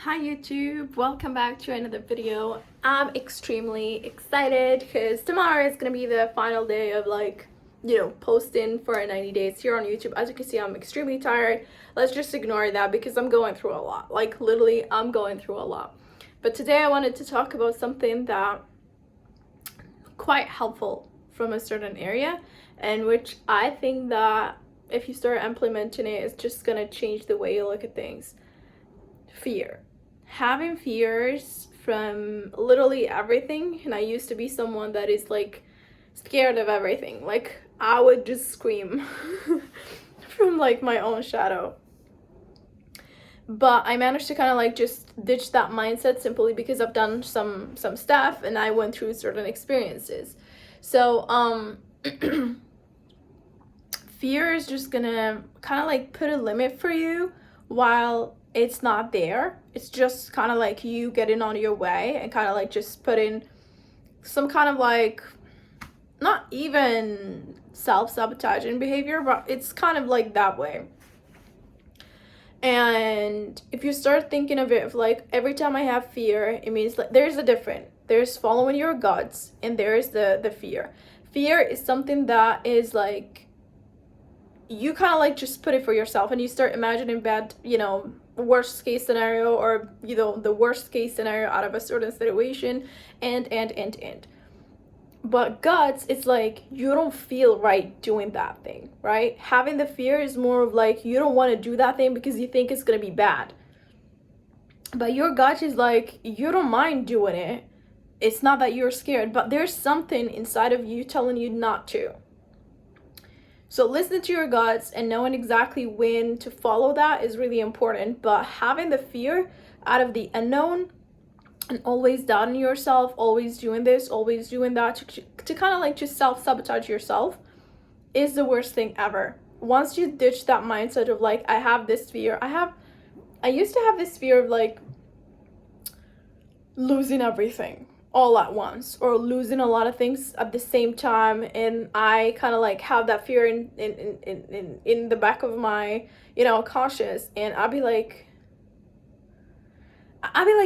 Hi YouTube, welcome back to another video. I'm extremely excited because tomorrow is gonna be the final day of posting for 90 days here on YouTube. As you can see, I'm extremely tired. Let's just ignore that because I'm going through a lot. Like literally, I'm going through a lot. But today I wanted to talk about something that quite helpful from a certain area, and which I think that if you start implementing it, it's just gonna change the way you look at things. Fear. Having fears from literally everything, and I used to be someone that is like scared of everything. Like I would just scream from like my own shadow. But I managed to kind of like just ditch that mindset simply because I've done some stuff and I went through certain experiences. So fear is just gonna kind of like put a limit for you while it's not there. It's just kind of like you getting on your way and kind of like just putting some kind of like, not even self-sabotaging behavior, but it's kind of like that way. And if you start thinking of it of like every time I have fear, it means like there's a difference. There's following your guts and there's the fear. Fear is something that is like you kind of like just put it for yourself and you start imagining bad, worst case scenario, or the worst case scenario out of a certain situation, and but guts, it's like you don't feel right doing that thing, right? Having the fear is more of like you don't want to do that thing because you think it's gonna be bad, but your gut is like you don't mind doing it. It's not that you're scared, but there's something inside of you telling you not to. So listening to your guts and knowing exactly when to follow that is really important. But having the fear out of the unknown and always doubting yourself, always doing this, always doing that, to kind of like just self-sabotage yourself is the worst thing ever. Once you ditch that mindset of like, I have this fear, I used to have this fear of like losing everything all at once or losing a lot of things at the same time, and I kind of like have that fear in the back of my conscious, and I'll be like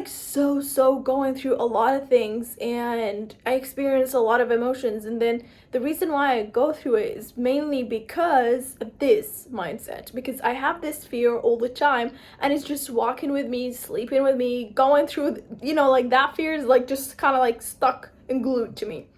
so going through a lot of things, and I experience a lot of emotions, and then the reason why I go through it is mainly because of this mindset, because I have this fear all the time and it's just walking with me, sleeping with me, going through, like that fear is like just kind of like stuck and glued to me.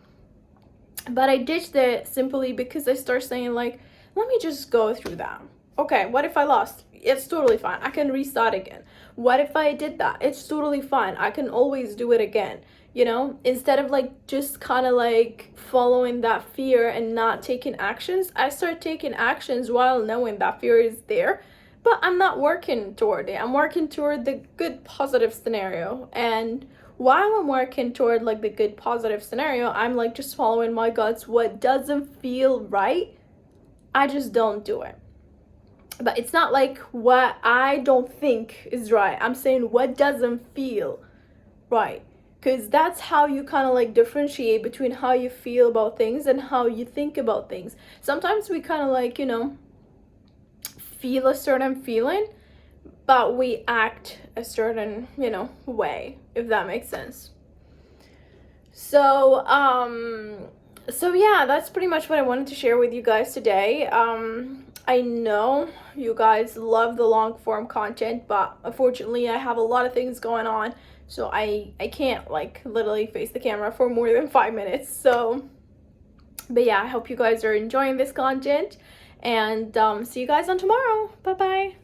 But I ditched it simply because I start saying like, let me just go through that. Okay, what if I lost? It's totally fine. I can restart again. What if I did that? It's totally fine. I can always do it again. Instead of like just kind of like following that fear and not taking actions, I start taking actions while knowing that fear is there, but I'm not working toward it. I'm working toward the good positive scenario. And while I'm working toward like the good positive scenario, I'm like just following my guts. What doesn't feel right, I just don't do it. But it's not like what I don't think is right. I'm saying what doesn't feel right. Because that's how you kind of like differentiate between how you feel about things and how you think about things. Sometimes we kind of like, feel a certain feeling, but we act a certain, way, if that makes sense. So yeah, that's pretty much what I wanted to share with you guys today. I know you guys love the long form content, but unfortunately I have a lot of things going on, so I can't like literally face the camera for more than 5 minutes. So but yeah, I hope you guys are enjoying this content, and see you guys on tomorrow. Bye bye.